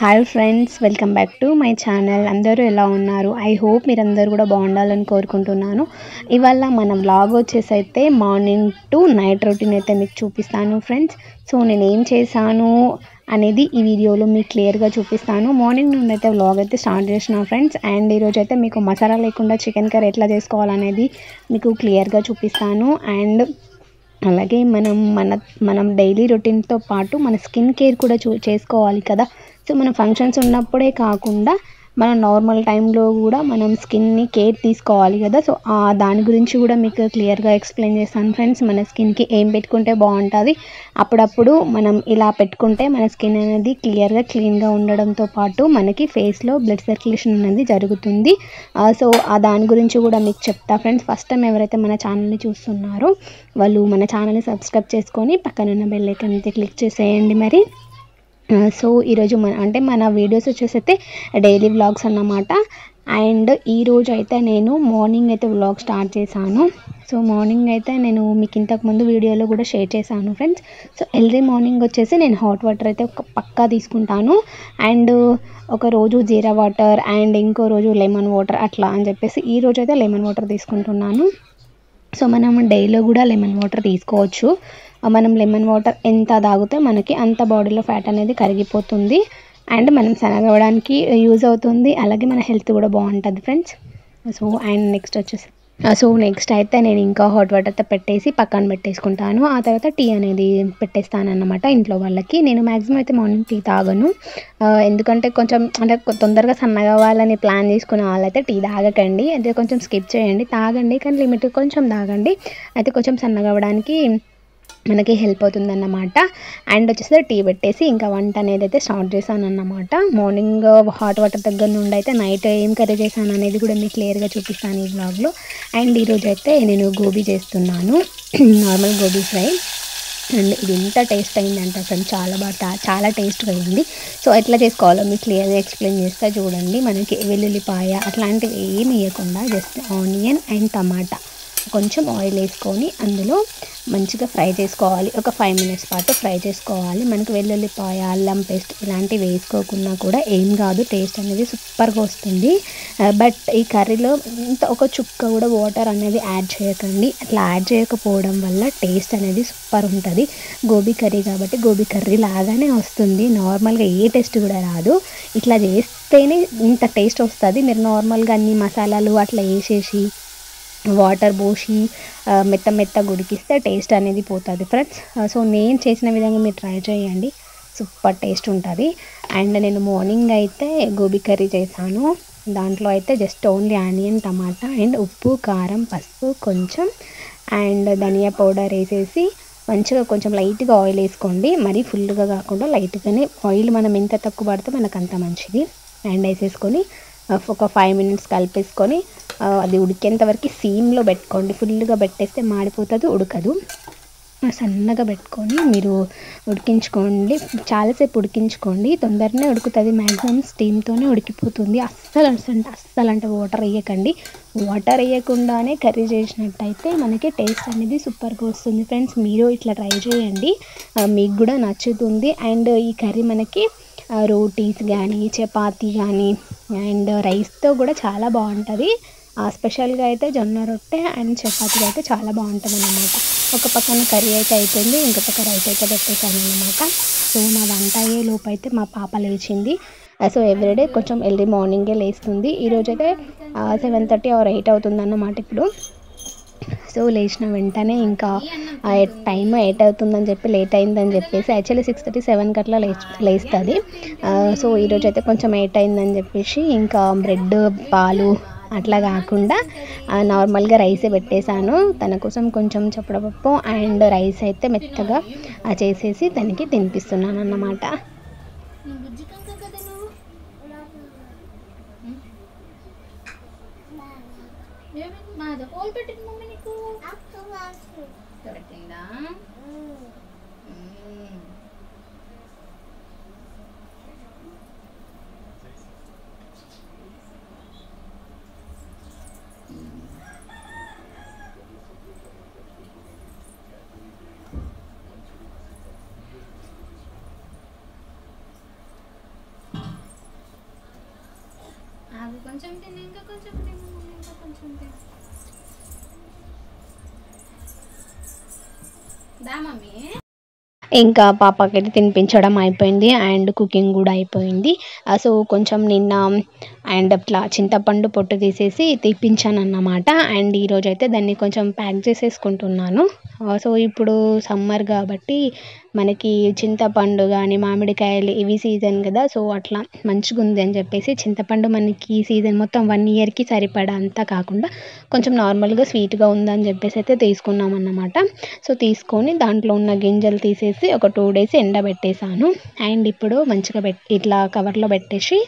Hi friends, welcome back to my channel. అందరూ ఎలా ఉన్నారు? ఐ హోప్ మీరందరూ కూడా బాగుండాలని కోరుకుంటున్నాను. ఇవాళ మన వ్లాగ్ వచ్చేసి అయితే మార్నింగ్ టు నైట్ రొటీన్ అయితే మీకు చూపిస్తాను ఫ్రెండ్స్. సో నేను ఏం చేశాను అనేది ఈ వీడియోలో మీకు క్లియర్గా చూపిస్తాను. మార్నింగ్ నుండి అయితే వ్లాగ్ అయితే స్టార్ట్ చేసిన ఫ్రెండ్స్. అండ్ ఈరోజు అయితే మీకు మసాలా లేకుండా చికెన్ కర్రీ ఎట్లా చేసుకోవాలనేది మీకు క్లియర్గా చూపిస్తాను. అండ్ అలాగే మనం డైలీ రొటీన్తో పాటు మన స్కిన్ కేర్ కూడా చేసుకోవాలి కదా. సో మన ఫంక్షన్స్ ఉన్నప్పుడే కాకుండా మన నార్మల్ టైంలో కూడా మనం స్కిన్ని కేర్ తీసుకోవాలి కదా. సో దాని గురించి కూడా మీకు క్లియర్గా ఎక్స్ప్లెయిన్ చేస్తాను ఫ్రెండ్స్. మన స్కిన్కి ఏం పెట్టుకుంటే బాగుంటుంది, అప్పుడప్పుడు మనం ఇలా పెట్టుకుంటే మన స్కిన్ అనేది క్లీన్గా ఉండడంతో పాటు మనకి ఫేస్లో బ్లడ్ సర్క్యులేషన్ అనేది జరుగుతుంది. సో దాని గురించి కూడా మీకు చెప్తా ఫ్రెండ్స్. ఫస్ట్ టైం ఎవరైతే మన ఛానల్ని చూస్తున్నారో వాళ్ళు మన ఛానల్ని సబ్స్క్రైబ్ చేసుకొని పక్కనున్న బెల్ ఐకాన్ అయితే క్లిక్ చేసేయండి. మరి సో ఈరోజు మన వీడియోస్ వచ్చేసి అయితే డైలీ వ్లాగ్స్ అన్నమాట. అండ్ ఈరోజు అయితే నేను మార్నింగ్ అయితే వ్లాగ్ స్టార్ట్ చేశాను. సో మార్నింగ్ అయితే నేను మీకు ఇంతకుముందు వీడియోలో కూడా షేర్ చేశాను ఫ్రెండ్స్. సో ఎర్లీ మార్నింగ్ వచ్చేసి నేను హాట్ వాటర్ అయితే పక్కా తీసుకుంటాను. అండ్ ఒక రోజు జీరా వాటర్ అండ్ ఇంకో రోజు లెమన్ వాటర్ అట్లా అని చెప్పేసి ఈ రోజు అయితే లెమన్ వాటర్ తీసుకుంటున్నాను. సో మనం డైలో కూడా లెమన్ వాటర్ తీసుకోవచ్చు. మనం లెమన్ వాటర్ ఎంత తాగితే మనకి అంత బాడీలో ఫ్యాట్ అనేది కరిగిపోతుంది. అండ్ మనం సన్నగవడానికి యూజ్ అవుతుంది. అలాగే మన హెల్త్ కూడా బాగుంటుంది ఫ్రెండ్స్. సో నెక్స్ట్ అయితే నేను ఇంకా హాట్ వాటర్తో పెట్టేసి పక్కన పెట్టేసుకుంటాను. ఆ తర్వాత టీ అనేది పెట్టేస్తాను అన్నమాట ఇంట్లో వాళ్ళకి. నేను మ్యాక్సిమం అయితే మార్నింగ్ టీ తాగను. ఎందుకంటే కొంచెం అంటే తొందరగా సన్నగా అవ్వాలని ప్లాన్ చేసుకునే వాళ్ళైతే టీ తాగకండి. అయితే కొంచెం స్కిప్ చేయండి, తాగండి కానీ లిమిట్ కొంచెం తాగండి. అయితే కొంచెం సన్నగా అవ్వడానికి మనకి హెల్ప్ అవుతుందన్నమాట. అండ్ వచ్చేసి టీ పెట్టేసి ఇంకా వంట అనేది అయితే స్టార్ట్ చేశాను అన్నమాట. మార్నింగ్ హాట్ వాటర్ దగ్గర నుండి అయితే నైట్ ఏం కర్రీ చేశాను అనేది కూడా మీకు క్లియర్గా చూపిస్తాను ఈ వ్లాగ్లో. అండ్ ఈరోజు అయితే నేను గోబీ చేస్తున్నాను, నార్మల్ గోబీ ఫ్రై. అండ్ ఇది ఎంత టేస్ట్ అయిందంటే అసలు చాలా టేస్ట్గా అయింది. సో ఎట్లా చేసుకోవాలో మీకు క్లియర్గా ఎక్స్ప్లెయిన్ చేస్తా చూడండి. మనకి వెల్లుల్లిపాయ అట్లాంటివి ఏమి వేయకుండా జస్ట్ ఆనియన్ అండ్ టమాటా కొంచెం ఆయిల్ వేసుకొని అందులో మంచిగా ఫ్రై చేసుకోవాలి. ఒక 5 minutes పాటు ఫ్రై చేసుకోవాలి. మనకు వెల్లుల్లిపాయ అల్లం పేస్ట్ ఇలాంటివి వేసుకోకున్నా కూడా ఏం కాదు, టేస్ట్ అనేది సూపర్గా వస్తుంది. బట్ ఈ కర్రీలో ఇంత ఒక చుక్క కూడా వాటర్ అనేది యాడ్ చేయకండి. అట్లా యాడ్ చేయకపోవడం వల్ల టేస్ట్ అనేది సూపర్ ఉంటుంది. గోబీ కర్రీ కాబట్టి గోబీ కర్రీ లాగానే వస్తుంది, నార్మల్గా ఏ టేస్ట్ కూడా రాదు. ఇట్లా చేస్తేనే ఇంత టేస్ట్ వస్తుంది. మీరు నార్మల్గా అన్ని మసాలాలు అట్లా వేసేసి వాటర్ పోసి మెత్తగా ఉడికిస్తే టేస్ట్ అనేది పోతుంది ఫ్రెండ్స్. సో నేను చేసిన విధంగా మీరు ట్రై చేయండి, సూపర్ టేస్ట్ ఉంటుంది. అండ్ నేను మార్నింగ్ అయితే గోబీ కర్రీ చేశాను. దాంట్లో అయితే just only onion tomato and ఉప్పు కారం పసుపు కొంచెం అండ్ ధనియా పౌడర్ వేసేసి మంచిగా కొంచెం లైట్గా ఆయిల్ వేసుకోండి. మరీ ఫుల్గా కాకుండా లైట్గానే ఆయిల్ మనం ఎంత తక్కువ పడితే మనకు అంత మంచిది. అండ్ వేసేసుకొని ఒక 5 minutes కలిపేసుకొని అది ఉడికేంత వరకు సిమ్లో పెట్టుకోండి. ఫుల్గా పెట్టేస్తే మాడిపోతుంది, ఉడకదు. సన్నగా పెట్టుకొని మీరు ఉడికించుకోండి, చాలాసేపు ఉడికించుకోండి. తొందరనే ఉడుకుతుంది, మ్యాక్సిమం స్టీమ్తోనే ఉడికిపోతుంది. అస్సలు అంటే వాటర్ వేయకండి. వాటర్ వేయకుండానే కర్రీ చేసినట్టయితే మనకి టేస్ట్ అనేది సూపర్గా వస్తుంది ఫ్రెండ్స్. మీరు ఇట్లా ట్రై చేయండి, మీకు కూడా నచ్చుతుంది. అండ్ ఈ కర్రీ మనకి రోటీస్ కానీ చపాతీ కానీ అండ్ రైస్తో కూడా చాలా బాగుంటుంది. స్పెషల్గా అయితే జొన్న రొట్టె అండ్ చపాతీగా అయితే చాలా బాగుంటుంది అన్నమాట. ఒక పక్కన కర్రీ అయితే అయిపోయింది, ఇంకొక పక్క రైస్ అయితే పెట్టేశాను అన్నమాట. సో మా వంట అయ్యే లోపు అయితే మా పాప లేచింది. సో ఎవ్రీడే కొంచెం ఎర్లీ మార్నింగే లేస్తుంది. ఈరోజైతే 7:30 or 8 అవుతుంది అన్నమాట ఇప్పుడు. సో లేచిన వెంటనే ఇంకా టైం 8 అవుతుందని చెప్పి లేట్ అయిందని చెప్పేసి యాక్చువల్లీ 6:30 7 అట్లా లేస్తుంది. సో ఈరోజు అయితే కొంచెం 8 అయిందని చెప్పేసి ఇంకా బ్రెడ్ పాలు అట్లా కాకుండా నార్మల్గా రైసే పెట్టేశాను. తన కోసం కొంచెం చప్పడపప్పు అండ్ రైస్ అయితే మెత్తగా చేసేసి తనకి తినిపిస్తున్నాను అన్నమాట. కొంచెం తిని ఇంకా కొంచెం తిని ఇంకా కొంచెం తిని దా మమ్మీ. ఇంకా పాపకైతే తినిపించడం అయిపోయింది అండ్ కుకింగ్ కూడా అయిపోయింది. సో కొంచెం నిన్న అండ్ అట్లా చింతపండు పొట్టు తీసేసి తెప్పించాను అన్నమాట. అండ్ ఈరోజైతే దాన్ని కొంచెం ప్యాక్ చేసేసుకుంటున్నాను. సో ఇప్పుడు సమ్మర్ కాబట్టి మనకి చింతపండు కానీ మామిడికాయలు ఇవి సీజన్ కదా, సో అట్లా మంచిగా ఉంది అని చెప్పేసి చింతపండు మనకి సీజన్ మొత్తం 1 ఇయర్కి సరిపడా అంతా కాకుండా కొంచెం నార్మల్గా స్వీట్గా ఉందని చెప్పేసి అయితే తీసుకున్నాం అన్నమాట. సో తీసుకొని దాంట్లో ఉన్న గింజలు తీసేసి ఒక 2 డేస్ ఎండబెట్టేసాను. అండ్ ఇప్పుడు మంచిగా ఇట్లా కవర్లో పెట్టేసి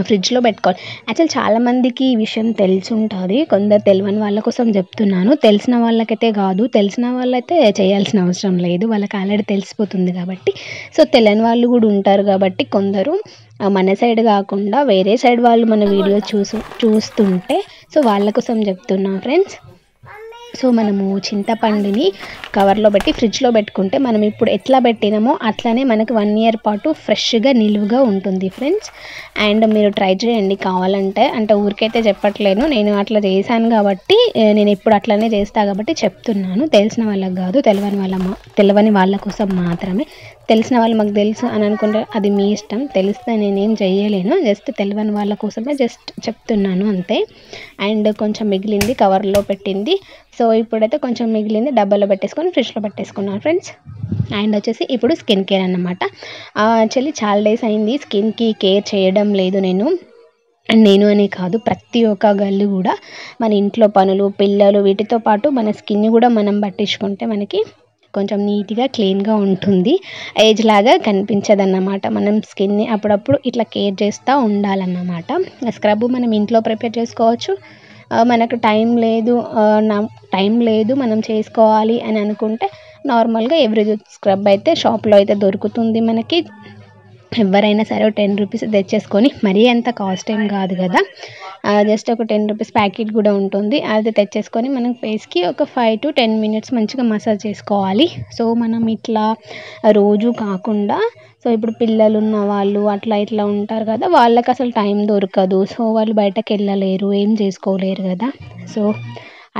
ఫ్రిడ్జ్లో పెట్టుకోవాలి. యాక్చువల్ చాలామందికి ఈ విషయం తెలిసి ఉంటుంది, కొందరు తెలియని వాళ్ళ కోసం చెప్తున్నాను. తెలిసిన వాళ్ళకైతే కాదు, తెలిసిన వాళ్ళైతే చేయాల్సిన అవసరం లేదు, వాళ్ళకి ఆల్రెడీ తెలిసిపోతుంది కాబట్టి. సో తెలియని వాళ్ళు కూడా ఉంటారు కాబట్టి కొందరు మన సైడ్ కాకుండా వేరే సైడ్ వాళ్ళు మన వీడియో చూస్తుంటే సో వాళ్ళ కోసం చెప్తున్నా ఫ్రెండ్స్. సో మనము చింతపండుని కవర్లో పెట్టి ఫ్రిడ్జ్లో పెట్టుకుంటే మనం ఇప్పుడు ఎట్లా పెట్టినామో అట్లానే మనకు 1 ఇయర్ పాటు ఫ్రెష్గా నిలువుగా ఉంటుంది ఫ్రెండ్స్. అండ్ మీరు ట్రై చేయండి కావాలంటే, అంటే ఊరికైతే చెప్పట్లేను, నేను అట్లా చేశాను కాబట్టి నేను ఇప్పుడు అట్లనే చేస్తాను కాబట్టి చెప్తున్నాను. తెలిసిన వాళ్ళకి కాదు, తెలియని వాళ్ళ కోసం మాత్రమే. తెలిసిన వాళ్ళు మాకు తెలుసు అని అనుకుంటే అది మీ ఇష్టం, తెలిస్తే నేనేం చేయలేను, జస్ట్ తెలియని వాళ్ళ కోసమే జస్ట్ చెప్తున్నాను అంతే. అండ్ కొంచెం మిగిలింది కవర్లో పెట్టింది, సో ఇప్పుడైతే కొంచెం మిగిలింది డబ్బాలో పెట్టేసుకొని ఫ్రిడ్జ్లో పెట్టేసుకున్నాను ఫ్రెండ్స్. అండ్ వచ్చేసి ఇప్పుడు స్కిన్ కేర్ అన్నమాట. యాక్చువల్లీ చాలా డేస్ అయింది స్కిన్కి కేర్ చేయడం లేదు నేను అనే కాదు, ప్రతి ఒక్క గర్ల్ కూడా మన ఇంట్లో పనులు పిల్లలు వీటితో పాటు మన స్కిన్ కూడా మనం పట్టించుకుంటే మనకి కొంచెం నీట్గా క్లీన్గా ఉంటుంది, ఏజ్ లాగా కనిపించదన్నమాట. మనం స్కిన్ని అప్పుడప్పుడు ఇట్లా కేర్ చేస్తూ ఉండాలన్నమాట. స్క్రబ్ మనం ఇంట్లో ప్రిపేర్ చేసుకోవచ్చు. మనకు టైం లేదు మనం చేసుకోవాలి అని అనుకుంటే నార్మల్గా ఎవ్రీడే స్క్రబ్ అయితే షాప్లో అయితే దొరుకుతుంది మనకి. ఎవరైనా సరే 10 రూపీస్ తెచ్చేసుకొని, మరీ అంత కాస్ట్ ఏం కాదు కదా, జస్ట్ ఒక 10 రూపీస్ ప్యాకెట్ కూడా ఉంటుంది, అది తెచ్చేసుకొని మనం ఫేస్కి ఒక 5 to 10 మినిట్స్ మంచిగా మసాజ్ చేసుకోవాలి. సో మనం ఇట్లా రోజు కాకుండా, సో ఇప్పుడు పిల్లలు ఉన్న వాళ్ళు అట్లా ఇట్లా ఉంటారు కదా, వాళ్ళకి అసలు టైం దొరకదు, సో వాళ్ళు బయటకు వెళ్ళలేరు, ఏం చేసుకోలేరు కదా. సో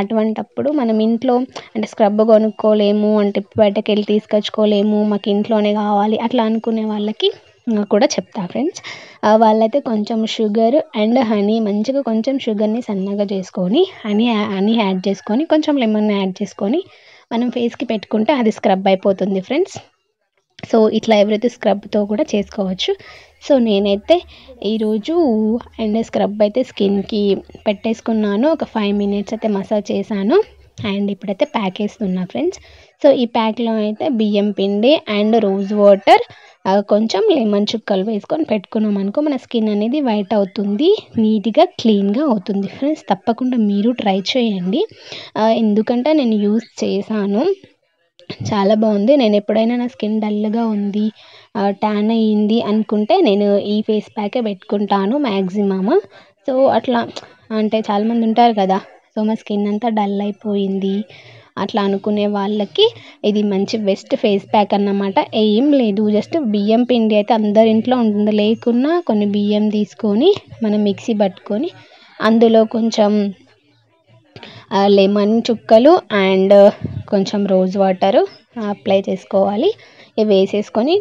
అటువంటప్పుడు మనం ఇంట్లో అంటే స్క్రబ్ కొనుక్కోలేము అంటే బయటకు వెళ్ళి తీసుకొచ్చుకోలేము, మాకు ఇంట్లోనే కావాలి అట్లా అనుకునే వాళ్ళకి కూడా చెప్తా ఫ్రెండ్స్. వాళ్ళైతే కొంచెం షుగర్ అండ్ హనీ, మంచిగా కొంచెం షుగర్ని సన్నగా చేసుకొని హనీ యాడ్ చేసుకొని కొంచెం లెమన్ యాడ్ చేసుకొని మనం ఫేస్కి పెట్టుకుంటే అది స్క్రబ్ అయిపోతుంది ఫ్రెండ్స్. సో ఇట్లా ఎవరైతే స్క్రబ్తో కూడా చేసుకోవచ్చు. సో నేనైతే ఈరోజు అండ్ స్క్రబ్ అయితే స్కిన్కి పెట్టేసుకున్నాను, ఒక 5 మినిట్స్ అయితే మసాజ్ చేశాను. అండ్ ఇప్పుడైతే ప్యాక్ వేస్తున్నా ఫ్రెండ్స్. సో ఈ ప్యాక్లో అయితే బియ్యం పిండి అండ్ రోజ్ వాటర్ కొంచెం లెమన్ చుక్కలు వేసుకొని పెట్టుకున్నాం అనుకో మన స్కిన్ అనేది వైట్ అవుతుంది, నీట్గా క్లీన్గా అవుతుంది ఫ్రెండ్స్. తప్పకుండా మీరు ట్రై చేయండి, ఎందుకంటే నేను యూస్ చేశాను, చాలా బాగుంది. నేను ఎప్పుడైనా నా స్కిన్ డల్గా ఉంది, ట్యాన్ అయ్యింది అనుకుంటే నేను ఈ ఫేస్ ప్యాకే పెట్టుకుంటాను మ్యాక్సిమమ్. సో అట్లా అంటే చాలామంది ఉంటారు కదా, సో మా స్కిన్ అంతా డల్ అయిపోయింది అట్లా అనుకునే వాళ్ళకి ఇది మంచి బెస్ట్ ఫేస్ ప్యాక్ అన్నమాట. ఏం లేదు, జస్ట్ బియ్యం పిండి అయితే అందరి ఇంట్లో ఉంటుంది, లేకున్నా కొన్ని బియ్యం తీసుకొని మనం మిక్సీ పట్టుకొని అందులో కొంచెం లెమన్ చుక్కలు అండ్ కొంచెం రోజ్ వాటరు అప్లై చేసుకోవాలి. ఇవి వేసేసుకొని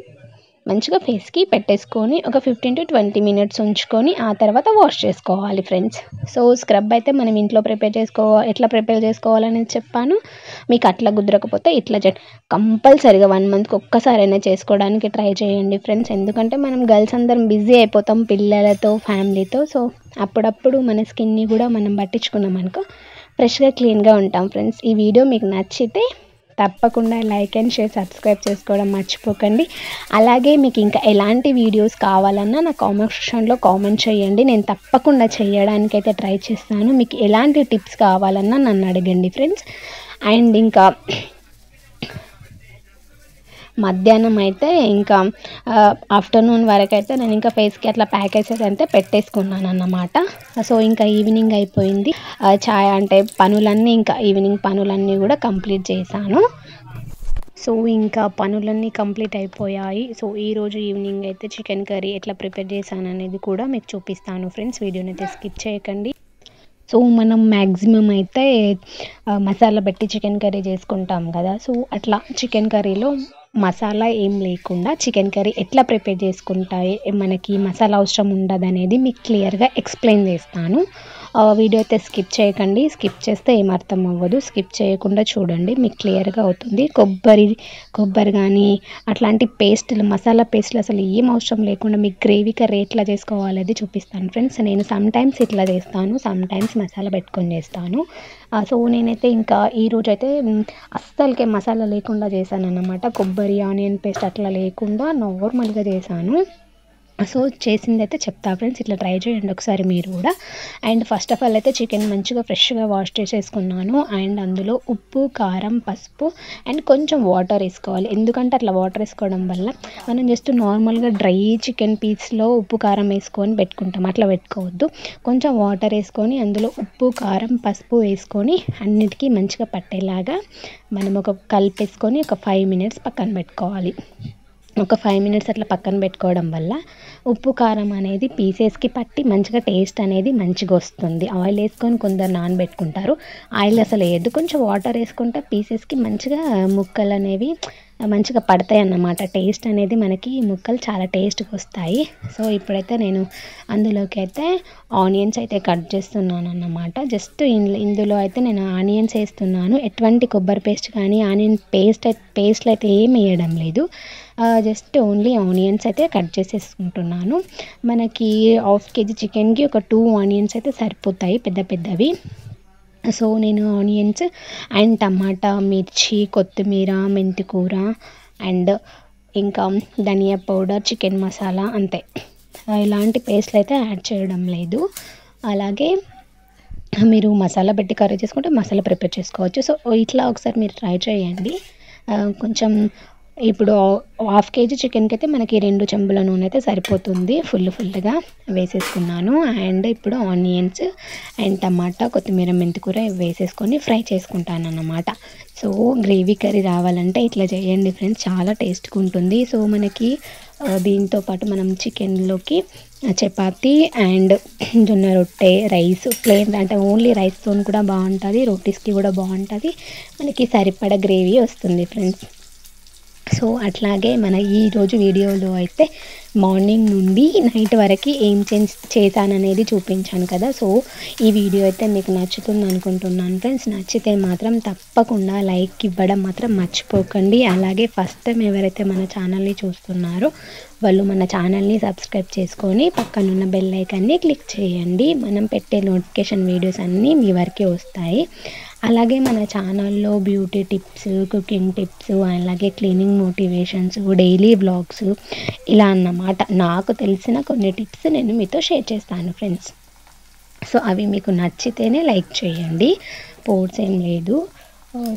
మంచిగా ఫేస్కి పెట్టేసుకొని ఒక 15 to 20 మినిట్స్ ఉంచుకొని ఆ తర్వాత వాష్ చేసుకోవాలి ఫ్రెండ్స్. సో స్క్రబ్ అయితే మనం ఇంట్లో ఎట్లా ప్రిపేర్ చేసుకోవాలని చెప్పాను. మీకు అట్లా కుదరకపోతే ఇట్లా కంపల్సరీగా 1 మంత్కి ఒక్కసారైనా చేసుకోవడానికి ట్రై చేయండి ఫ్రెండ్స్. ఎందుకంటే మనం గర్ల్స్ అందరం బిజీ అయిపోతాం పిల్లలతో ఫ్యామిలీతో, సో అప్పుడప్పుడు మన స్కిన్ని కూడా మనం పట్టించుకున్నాం అనుకో ఫ్రెష్గా క్లీన్గా ఉంటాం ఫ్రెండ్స్. ఈ వీడియో మీకు నచ్చితే తప్పకుండా లైక్ అండ్ షేర్ సబ్స్క్రైబ్ చేసుకోవడం మర్చిపోకండి. అలాగే మీకు ఇంకా ఎలాంటి వీడియోస్ కావాలన్నా నా కామెంట్ సెక్షన్లో కామెంట్ చేయండి, నేను తప్పకుండా చేయడానికైతే ట్రై చేస్తాను. మీకు ఎలాంటి టిప్స్ కావాలన్నా నన్ను అడగండి ఫ్రెండ్స్. అండ్ ఇంకా మధ్యాహ్నం అయితే ఇంకా ఆఫ్టర్నూన్ వరకు అయితే నేను ఇంకా ఫేస్కి అట్లా ప్యాకేజెస్ అయితే పెట్టేసుకున్నాను అన్నమాట. సో ఇంకా ఈవినింగ్ అయిపోయింది, ఛాయ్ అంటే ఈవినింగ్ పనులన్నీ కూడా కంప్లీట్ చేశాను. సో ఇంకా పనులన్నీ కంప్లీట్ అయిపోయాయి. సో ఈరోజు ఈవినింగ్ అయితే చికెన్ కర్రీ ఎట్లా ప్రిపేర్ చేశాననేది కూడా మీకు చూపిస్తాను ఫ్రెండ్స్. వీడియోని అయితే స్కిప్ చేయకండి. సో మనం మ్యాక్సిమం అయితే మసాలా పెట్టి చికెన్ కర్రీ చేసుకుంటాం కదా. సో అట్లా చికెన్ కర్రీలో మసాలా ఏం లేకుండా చికెన్ కర్రీ ఎట్లా ప్రిపేర్ చేసుకుంటాయి, మనకి మసాలా అవసరం ఉండదనేది మీకు క్లియర్గా ఎక్స్ప్లెయిన్ చేస్తాను. వీడియో అయితే స్కిప్ చేయకండి. స్కిప్ చేస్తే ఏం అర్థం అవ్వదు. స్కిప్ చేయకుండా చూడండి, మీకు క్లియర్గా అవుతుంది. కొబ్బరి కానీ అట్లాంటి పేస్టులు, మసాలా పేస్టులు అసలు ఏం అవసరం లేకుండా మీకు గ్రేవీ కర్రీ ఎట్లా చేసుకోవాలనేది చూపిస్తాను ఫ్రెండ్స్. నేను సమ్ టైమ్స్ ఇట్లా చేస్తాను, సమ్ టైమ్స్ మసాలా పెట్టుకొని చేస్తాను. సో నేనైతే ఇంకా ఈరోజు అయితే అస్సలకే మసాలా లేకుండా చేశాను అన్నమాట. కొబ్బరి, ఆనియన్ పేస్ట్ అట్లా లేకుండా నార్మల్గా చేశాను. సో చేసింది అయితే చెప్తా ఫ్రెండ్స్, ఇట్లా ట్రై చేయండి ఒకసారి మీరు కూడా. అండ్ ఫస్ట్ ఆఫ్ ఆల్ అయితే చికెన్ మంచిగా ఫ్రెష్గా వాష్ చేసేసుకున్నాను. అండ్ అందులో ఉప్పు, కారం, పసుపు అండ్ కొంచెం వాటర్ వేసుకోవాలి. ఎందుకంటే అట్లా వాటర్ వేసుకోవడం వల్ల మనం జస్ట్ నార్మల్గా డ్రై చికెన్ పీస్లో ఉప్పు, కారం వేసుకొని పెట్టుకుంటాం, అట్లా పెట్టుకోవద్దు. కొంచెం వాటర్ వేసుకొని అందులో ఉప్పు, కారం, పసుపు వేసుకొని అన్నిటికీ మంచిగా పట్టేలాగా మనం కలిపేసుకొని ఒక 5 minutes పక్కన పెట్టుకోవాలి. ఒక 5 minutes అట్లా పక్కన పెట్టుకోవడం వల్ల ఉప్పు, కారం అనేది పీసెస్కి పట్టి మంచిగా టేస్ట్ అనేది మంచిగా వస్తుంది. ఆయిల్ వేసుకొని కొందరు నానబెట్టుకుంటారు, ఆయిల్ అసలు వేయద్దు. కొంచెం వాటర్ వేసుకుంటే పీసెస్కి మంచిగా ముక్కలు అనేవి మంచిగా పడతాయి అన్నమాట. టేస్ట్ అనేది మనకి ముక్కలు చాలా టేస్ట్గా వస్తాయి. సో ఇప్పుడైతే నేను అందులోకి అయితే ఆనియన్స్ అయితే కట్ చేస్తున్నాను అన్నమాట. జస్ట్ ఇందులో అయితే నేను ఆనియన్స్ వేస్తున్నాను. ఎటువంటి కొబ్బరి పేస్ట్ కానీ ఆనియన్ పేస్ట్లు అయితే ఏం వేయడం లేదు. జస్ట్ ఓన్లీ ఆనియన్స్ అయితే కట్ చేసేసుకుంటున్నాను. మనకి 1/2 kg చికెన్కి ఒక 2 onions అయితే సరిపోతాయి, పెద్ద పెద్దవి. సో నేను ఆనియన్స్ అండ్ టమాటా, మిర్చి, కొత్తిమీర, మెంతికూర అండ్ ఇంకా ధనియా పౌడర్, చికెన్ మసాలా అంతే. ఇలాంటి పేస్ట్లు అయితే యాడ్ చేయడం లేదు. అలాగే మీరు మసాలా పెట్టి కర్రీ చేసుకుంటే మసాలా ప్రిపేర్ చేసుకోవచ్చు. సో ఇట్లా ఒకసారి మీరు ట్రై చేయండి. కొంచెం ఇప్పుడు 1/2 kg చికెన్కి అయితే మనకి 2 చెంబుల నూనె అయితే సరిపోతుంది. ఫుల్గా వేసేసుకున్నాను. అండ్ ఇప్పుడు ఆనియన్స్ అండ్ టమాటా, కొత్తిమీర, మెంతికూర వేసేసుకొని ఫ్రై చేసుకుంటాను అన్నమాట. సో గ్రేవీ కర్రీ రావాలంటే ఇట్లా చేయండి ఫ్రెండ్స్, చాలా టేస్ట్గా ఉంటుంది. సో మనకి దీంతో పాటు మనం చికెన్లోకి చపాతీ అండ్ జొన్న రొట్టె, రైస్, ప్లేన్ అంటే ఓన్లీ రైస్తో కూడా బాగుంటుంది, రోటీస్కి కూడా బాగుంటుంది. మనకి సరిపడా గ్రేవీ వస్తుంది ఫ్రెండ్స్. సో అట్లాగే మన ఈరోజు వీడియోలో అయితే మార్నింగ్ నుండి నైట్ వరకు ఏం చేశాననేది చూపించాను కదా. సో ఈ వీడియో అయితే మీకు నచ్చుతుంది అనుకుంటున్నాను ఫ్రెండ్స్. నచ్చితే మాత్రం తప్పకుండా లైక్ ఇవ్వడం మాత్రం మర్చిపోకండి. అలాగే ఫస్ట్ టైం ఎవరైతే మన ఛానల్ని చూస్తున్నారో వాళ్ళు మన ఛానల్ని సబ్స్క్రైబ్ చేసుకొని పక్కనున్న బెల్ ఐకాన్ని క్లిక్ చేయండి. మనం పెట్టే నోటిఫికేషన్ వీడియోస్ అన్నీ మీ వరకే వస్తాయి. అలాగే మన ఛానల్లో బ్యూటీ టిప్స్, కుకింగ్ టిప్స్, అలాగే క్లీనింగ్ మోటివేషన్స్, డైలీ వ్లాగ్స్ ఇలా అన్నమాట. నాకు తెలిసిన కొన్ని టిప్స్ నేను మీతో షేర్ చేస్తాను ఫ్రెండ్స్. సో అవి మీకు నచ్చితేనే లైక్ చేయండి, పోర్ట్స్ ఏం లేదు.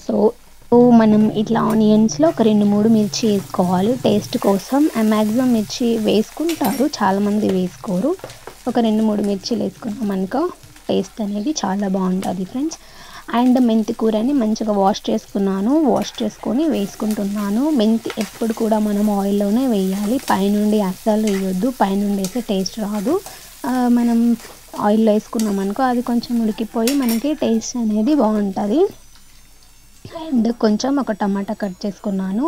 సో మనం ఇట్లా ఆనియన్స్లో ఒక 2-3 మిర్చి వేసుకోవాలి టేస్ట్ కోసం. మ్యాక్సిమం మిర్చి వేసుకుంటారు, చాలామంది వేసుకోరు. ఒక 2-3 మిర్చీలు వేసుకున్నాం అనుకో టేస్ట్ అనేది చాలా బాగుంటుంది ఫ్రెండ్స్. అండ్ మెంతి కూరని మంచిగా వాష్ చేసుకొని వేసుకుంటున్నాను. మెంతి ఎప్పుడు కూడా మనం ఆయిల్లోనే వేయాలి, పైనుండి అస్సలు వేయొద్దు. పైనుండి వేస్తే టేస్ట్ రాదు. మనం ఆయిల్లో వేసుకున్నాం అనుకో అది కొంచెం ఉడికిపోయి మనకి టేస్ట్ అనేది బాగుంటుంది. అండ్ కొంచెం ఒక టమాటా కట్ చేసుకున్నాను,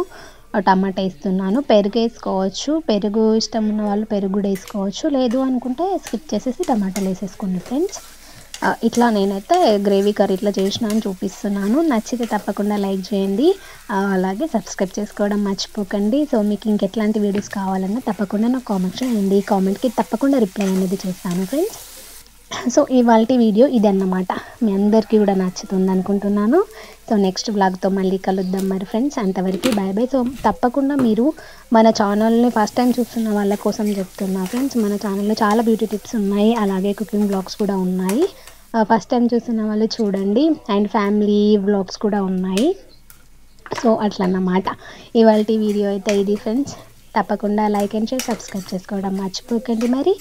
టమాటా వేస్తున్నాను. పెరుగు వేసుకోవచ్చు, పెరుగు ఇష్టం ఉన్న వాళ్ళు పెరుగు కూడా వేసుకోవచ్చు, లేదు అనుకుంటే స్కిప్ చేసేసి టమాటాలు వేసేసుకోండి ఫ్రెండ్స్. ఇట్లా నేనైతే గ్రేవీ కర్రీ ఇట్లా చేసినాను చూపిస్తున్నాను. నచ్చితే తప్పకుండా లైక్ చేయండి, అలాగే సబ్స్క్రైబ్ చేసుకోవడం మర్చిపోకండి. సో మీకు ఇంకెట్లాంటి వీడియోస్ కావాలన్నా తప్పకుండా నాకు కామెంట్ చేయండి. కామెంట్కి తప్పకుండా రిప్లై అనేది చేస్తాను ఫ్రెండ్స్. సో ఇవాళ వీడియో ఇదన్నమాట. మీ అందరికీ కూడా నచ్చుతుంది అనుకుంటున్నాను. సో నెక్స్ట్ వ్లాగ్తో మళ్ళీ కలుద్దాం మరి ఫ్రెండ్స్. అంతవరకు బాయ్ బాయ్. సో తప్పకుండా మీరు మన ఛానల్ని ఫస్ట్ టైం చూస్తున్న వాళ్ళ కోసం చెప్తున్నా ఫ్రెండ్స్, మన ఛానల్లో చాలా బ్యూటీ టిప్స్ ఉన్నాయి, అలాగే కుకింగ్ వ్లాగ్స్ కూడా ఉన్నాయి. ఫస్ట్ టైం చూస్తున్న వాళ్ళు చూడండి. అండ్ ఫ్యామిలీ వ్లాగ్స్ కూడా ఉన్నాయి. సో అట్లా అన్నమాట ఇవాళ వీడియో అయితే ఇది ఫ్రెండ్స్. తప్పకుండా లైక్ అండ్ షేర్, సబ్స్క్రైబ్ చేసుకోవడం మర్చిపోకండి మరి.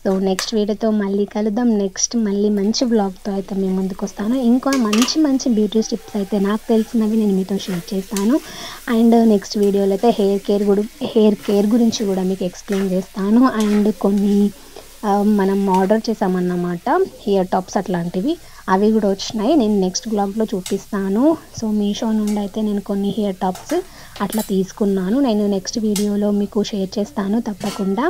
సో నెక్స్ట్ వీడియోతో మళ్ళీ కలుద్దాం. నెక్స్ట్ మళ్ళీ మంచి బ్లాగ్తో అయితే మేము ముందుకు వస్తాను. ఇంకా మంచి మంచి బ్యూటీ టిప్స్ అయితే నాకు తెలిసినవి నేను మీతో షేర్ చేస్తాను. అండ్ నెక్స్ట్ వీడియోలో అయితే హెయిర్ కేర్ గురించి కూడా మీకు ఎక్స్ప్లెయిన్ చేస్తాను. అండ్ కొన్ని మనం ఆర్డర్ చేసామన్నమాట ఇయర్ టాప్స్ అట్లాంటివి, అవి కూడా వచ్చినాయి. నేను నెక్స్ట్ బ్లాగ్లో చూపిస్తాను. సో మీషో నుండి అయితే నేను కొన్ని హెయిర్ టాప్స్ అట్లా తీసుకున్నాను. నేను నెక్స్ట్ వీడియోలో మీకు షేర్ చేస్తాను తప్పకుండా.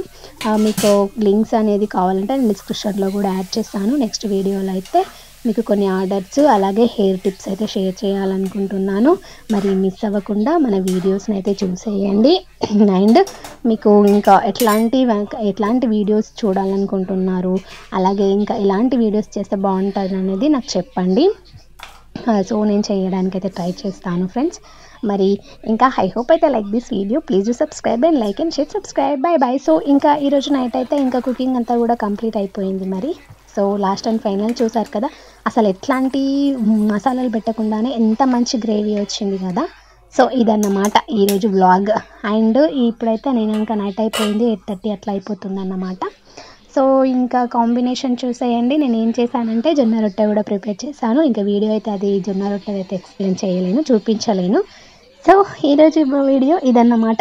మీకు లింక్స్ అనేది కావాలంటే నేను డిస్క్రిప్షన్లో కూడా యాడ్ చేస్తాను. నెక్స్ట్ వీడియోలో అయితే మీకు కొన్ని ఆర్డర్స్ అలాగే హెయిర్ టిప్స్ అయితే షేర్ చేయాలనుకుంటున్నాను. మరి మిస్ అవ్వకుండా మన వీడియోస్ని అయితే చూసేయండి. అండ్ మీకు ఇంకా ఎట్లాంటి వీడియోస్ చూడాలనుకుంటున్నారు, అలాగే ఇంకా ఎలాంటి వీడియోస్ చేస్తే బాగుంటుంది అనేది నాకు చెప్పండి. సో నేను చేయడానికి అయితే ట్రై చేస్తాను ఫ్రెండ్స్. మరి ఇంకా ఐ హోప్ అయితే like this video, please do subscribe and like and share, subscribe. By. So ఇంకా ఈరోజు నైట్ అయితే ఇంకా కుకింగ్ అంతా కూడా కంప్లీట్ అయిపోయింది. మరి సో లాస్ట్ అండ్ ఫైనల్ చూసారు కదా, అసలు ఎట్లాంటి మసాలాలు పెట్టకుండానే ఎంత మంచి గ్రేవీ వచ్చింది కదా. సో ఇదన్నమాట ఈరోజు వ్లాగ్. అండ్ ఇప్పుడైతే నేను ఇంకా నైట్ అయిపోయింది, 8:30 అట్లా అయిపోతుంది అన్నమాట. సో ఇంకా కాంబినేషన్ చూసేయండి. నేను ఏం చేశానంటే జొన్న రొట్టె కూడా ప్రిపేర్ చేశాను. ఇంకా వీడియో అయితే అది జొన్న రొట్టె అయితే ఎక్స్ప్లెయిన్ చేయలేను, చూపించలేను. సో ఈరోజు వీడియో ఇదన్నమాట.